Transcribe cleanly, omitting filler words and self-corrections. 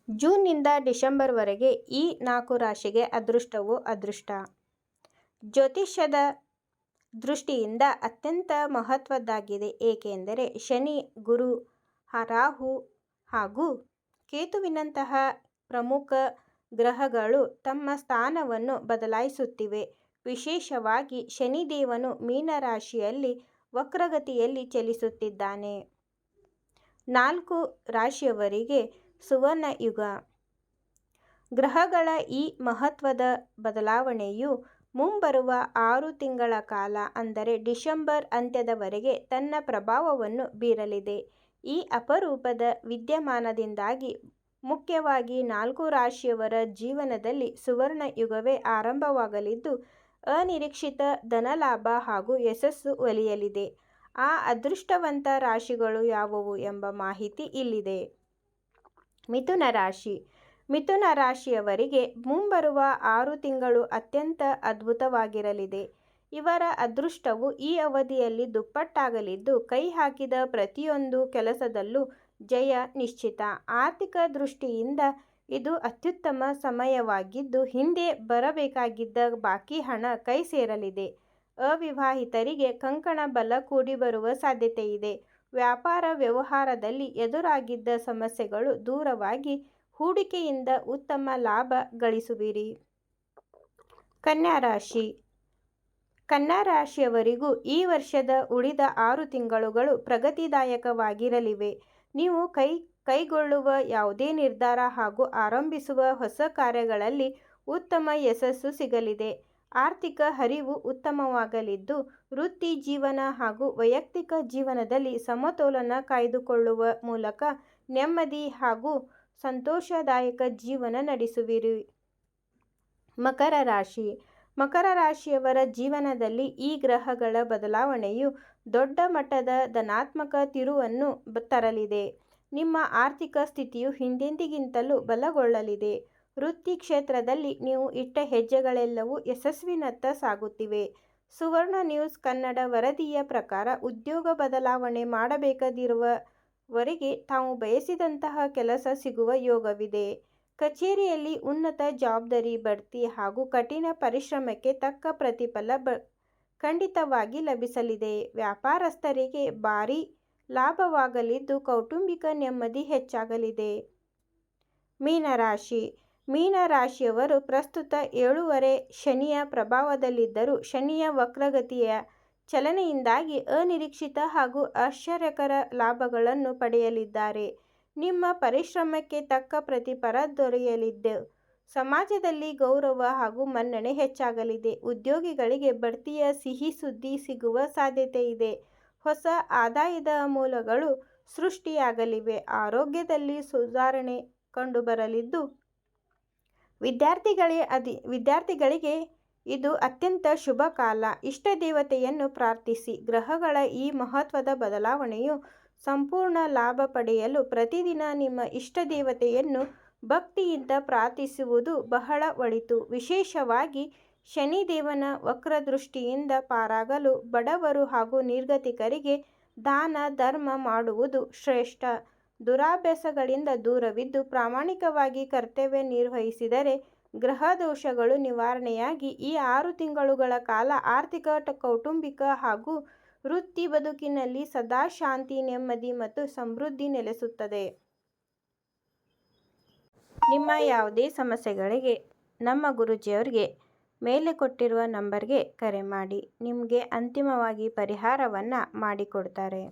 ಜೂನ್ನಿಂದ ಡಿಸೆಂಬರ್ವರೆಗೆ ಈ 4 ರಾಶಿಗೆ ಅದೃಷ್ಟವು ಅದೃಷ್ಟ. ಜ್ಯೋತಿಷ್ಯದ ದೃಷ್ಟಿಯಿಂದ ಅತ್ಯಂತ ಮಹತ್ವದ್ದಾಗಿದೆ. ಏಕೆಂದರೆ ಶನಿ, ಗುರು, ರಾಹು ಹಾಗೂ ಕೇತುವಿನಂತಹ ಪ್ರಮುಖ ಗ್ರಹಗಳು ತಮ್ಮ ಸ್ಥಾನವನ್ನು ಬದಲಾಯಿಸುತ್ತಿವೆ. ವಿಶೇಷವಾಗಿ ಶನಿದೇವನು ಮೀನರಾಶಿಯಲ್ಲಿ ವಕ್ರಗತಿಯಲ್ಲಿ ಚಲಿಸುತ್ತಿದ್ದಾನೆ. 4 ರಾಶಿಯವರಿಗೆ ಸುವರ್ಣ ಯುಗ. ಗ್ರಹಗಳ ಈ ಮಹತ್ವದ ಬದಲಾವಣೆಯು ಮುಂಬರುವ 6 ತಿಂಗಳ ಕಾಲ ಅಂದರೆ ಡಿಸೆಂಬರ್ ಅಂತ್ಯದವರೆಗೆ ತನ್ನ ಪ್ರಭಾವವನ್ನು ಬೀರಲಿದೆ. ಈ ಅಪರೂಪದ ವಿದ್ಯಮಾನದಿಂದಾಗಿ ಮುಖ್ಯವಾಗಿ 4 ರಾಶಿಯವರ ಜೀವನದಲ್ಲಿ ಸುವರ್ಣ ಯುಗವೇ ಆರಂಭವಾಗಲಿದ್ದು, ಅನಿರೀಕ್ಷಿತ ಧನಲಾಭ ಹಾಗೂ ಯಶಸ್ಸು ಒಲಿಯಲಿದೆ. ಆ ಅದೃಷ್ಟವಂತ ರಾಶಿಗಳು ಯಾವುವು ಎಂಬ ಮಾಹಿತಿ ಇಲ್ಲಿದೆ. ಮಿಥುನ ರಾಶಿ. ಮಿಥುನ ರಾಶಿಯವರಿಗೆ ಮುಂಬರುವ 6 ತಿಂಗಳು ಅತ್ಯಂತ ಅದ್ಭುತವಾಗಿರಲಿದೆ. ಇವರ ಅದೃಷ್ಟವು ಈ ಅವಧಿಯಲ್ಲಿ ದುಪ್ಪಟ್ಟಾಗಲಿದ್ದು, ಕೈ ಹಾಕಿದ ಪ್ರತಿಯೊಂದು ಕೆಲಸದಲ್ಲೂ ಜಯ ನಿಶ್ಚಿತ. ಆರ್ಥಿಕ ದೃಷ್ಟಿಯಿಂದ ಇದು ಅತ್ಯುತ್ತಮ ಸಮಯವಾಗಿದ್ದು, ಹಿಂದೆ ಬರಬೇಕಾಗಿದ್ದ ಬಾಕಿ ಹಣ ಕೈ ಸೇರಲಿದೆ. ಅವಿವಾಹಿತರಿಗೆ ಕಂಕಣ ಬಲ ಕೂಡಿ ಬರುವ ಸಾಧ್ಯತೆಯಿದೆ. ವ್ಯಾಪಾರ ವ್ಯವಹಾರದಲ್ಲಿ ಎದುರಾಗಿದ್ದ ಸಮಸ್ಯೆಗಳು ದೂರವಾಗಿ ಹೂಡಿಕೆಯಿಂದ ಉತ್ತಮ ಲಾಭ ಗಳಿಸುವಿರಿ. ಕನ್ಯಾ ರಾಶಿ. ಕನ್ಯಾ ರಾಶಿಯವರಿಗೂ ಈ ವರ್ಷದ ಉಳಿದ 6 ತಿಂಗಳುಗಳು ಪ್ರಗತಿದಾಯಕವಾಗಿರಲಿವೆ. ನೀವು ಕೈಗೊಳ್ಳುವ ಯಾವುದೇ ನಿರ್ಧಾರ ಹಾಗೂ ಆರಂಭಿಸುವ ಹೊಸ ಕಾರ್ಯಗಳಲ್ಲಿ ಉತ್ತಮ ಯಶಸ್ಸು ಸಿಗಲಿದೆ. ಆರ್ಥಿಕ ಹರಿವು ಉತ್ತಮವಾಗಲಿದ್ದು, ವೃತ್ತಿ ಜೀವನ ಹಾಗೂ ವೈಯಕ್ತಿಕ ಜೀವನದಲ್ಲಿ ಸಮತೋಲನ ಕಾಯ್ದುಕೊಳ್ಳುವ ಮೂಲಕ ನೆಮ್ಮದಿ ಹಾಗೂ ಸಂತೋಷದಾಯಕ ಜೀವನ ನಡೆಸುವಿರಿ. ಮಕರ ರಾಶಿ. ಮಕರ ರಾಶಿಯವರ ಜೀವನದಲ್ಲಿ ಈ ಗ್ರಹಗಳ ಬದಲಾವಣೆಯು ದೊಡ್ಡ ಮಟ್ಟದ ಧನಾತ್ಮಕ ತಿರುವನ್ನು ತರಲಿದೆ. ನಿಮ್ಮ ಆರ್ಥಿಕ ಸ್ಥಿತಿಯು ಹಿಂದೆಂದಿಗಿಂತಲೂ ಬಲಗೊಳ್ಳಲಿದೆ. ವೃತ್ತಿ ಕ್ಷೇತ್ರದಲ್ಲಿ ನೀವು ಇಟ್ಟ ಹೆಜ್ಜೆಗಳೆಲ್ಲವೂ ಯಶಸ್ಸಿನತ್ತ ಸಾಗುತ್ತಿವೆ. ಸುವರ್ಣ ನ್ಯೂಸ್ ಕನ್ನಡ ವರದಿಯ ಪ್ರಕಾರ, ಉದ್ಯೋಗ ಬದಲಾವಣೆ ಮಾಡಬೇಕಿರುವವರಿಗೆ ತಾವು ಬಯಸಿದಂತಹ ಕೆಲಸ ಸಿಗುವ ಯೋಗವಿದೆ. ಕಚೇರಿಯಲ್ಲಿ ಉನ್ನತ ಜವಾಬ್ದಾರಿ, ಬಡ್ತಿ ಹಾಗೂ ಕಠಿಣ ಪರಿಶ್ರಮಕ್ಕೆ ತಕ್ಕ ಪ್ರತಿಫಲ ಖಂಡಿತವಾಗಿ ಲಭಿಸಲಿದೆ. ವ್ಯಾಪಾರಸ್ಥರಿಗೆ ಭಾರೀ ಲಾಭವಾಗಲಿದ್ದು, ಕೌಟುಂಬಿಕ ನೆಮ್ಮದಿ ಹೆಚ್ಚಾಗಲಿದೆ. ಮೀನರಾಶಿ. ಮೀನರಾಶಿಯವರು ಪ್ರಸ್ತುತ 7ನೇ ಶನಿಯ ಪ್ರಭಾವದಲ್ಲಿದ್ದರೂ, ಶನಿಯ ವಕ್ರಗತಿಯ ಚಲನೆಯಿಂದಾಗಿ ಅನಿರೀಕ್ಷಿತ ಹಾಗೂ ಆಶ್ಚರ್ಯಕರ ಲಾಭಗಳನ್ನು ಪಡೆಯಲಿದ್ದಾರೆ. ನಿಮ್ಮ ಪರಿಶ್ರಮಕ್ಕೆ ತಕ್ಕ ಪ್ರತಿಫಲ ದೊರೆಯಲಿದ್ದು, ಸಮಾಜದಲ್ಲಿ ಗೌರವ ಹಾಗೂ ಮನ್ನಣೆ ಹೆಚ್ಚಾಗಲಿದೆ. ಉದ್ಯೋಗಿಗಳಿಗೆ ಬಡ್ತಿಯ ಸಿಹಿ ಸುದ್ದಿ ಸಿಗುವ ಸಾಧ್ಯತೆಯಿದೆ. ಹೊಸ ಆದಾಯದ ಮೂಲಗಳು ಸೃಷ್ಟಿಯಾಗಲಿವೆ. ಆರೋಗ್ಯದಲ್ಲಿ ಸುಧಾರಣೆ ಕಂಡುಬರಲಿದ್ದು, ವಿದ್ಯಾರ್ಥಿಗಳಿಗೆ ಇದು ಅತ್ಯಂತ ಶುಭ ಕಾಲ. ಇಷ್ಟ ದೇವತೆಯನ್ನು ಪ್ರಾರ್ಥಿಸಿ. ಗ್ರಹಗಳ ಈ ಮಹತ್ವದ ಬದಲಾವಣೆಯು ಸಂಪೂರ್ಣ ಲಾಭ ಪಡೆಯಲು ಪ್ರತಿದಿನ ನಿಮ್ಮ ಇಷ್ಟ ದೇವತೆಯನ್ನು ಭಕ್ತಿಯಿಂದ ಪ್ರಾರ್ಥಿಸುವುದು ಬಹಳ ಒಳಿತು. ವಿಶೇಷವಾಗಿ ಶನಿದೇವನ ವಕ್ರದೃಷ್ಟಿಯಿಂದ ಪಾರಾಗಲು ಬಡವರು ಹಾಗೂ ನಿರ್ಗತಿಕರಿಗೆ ದಾನ ಧರ್ಮ ಮಾಡುವುದು ಶ್ರೇಷ್ಠ. ದುರಾಭ್ಯಾಸಗಳಿಂದ ದೂರವಿದ್ದು ಪ್ರಾಮಾಣಿಕವಾಗಿ ಕರ್ತವ್ಯ ನಿರ್ವಹಿಸಿದರೆ ಗ್ರಹ ದೋಷಗಳು ನಿವಾರಣೆಯಾಗಿ ಈ 6 ತಿಂಗಳುಗಳ ಕಾಲ ಆರ್ಥಿಕ, ಕೌಟುಂಬಿಕ ಹಾಗೂ ವೃತ್ತಿ ಬದುಕಿನಲ್ಲಿ ಸದಾ ಶಾಂತಿ, ನೆಮ್ಮದಿ ಮತ್ತು ಸಮೃದ್ಧಿ ನೆಲೆಸುತ್ತದೆ. ನಿಮ್ಮ ಯಾವುದೇ ಸಮಸ್ಯೆಗಳಿಗೆ ನಮ್ಮ ಗುರೂಜಿಯವರಿಗೆ ಮೇಲೆ ಕೊಟ್ಟಿರುವ ನಂಬರ್ಗೆ ಕರೆ ಮಾಡಿ. ನಿಮಗೆ ಅಂತಿಮವಾಗಿ ಪರಿಹಾರವನ್ನು ಮಾಡಿಕೊಡ್ತಾರೆ.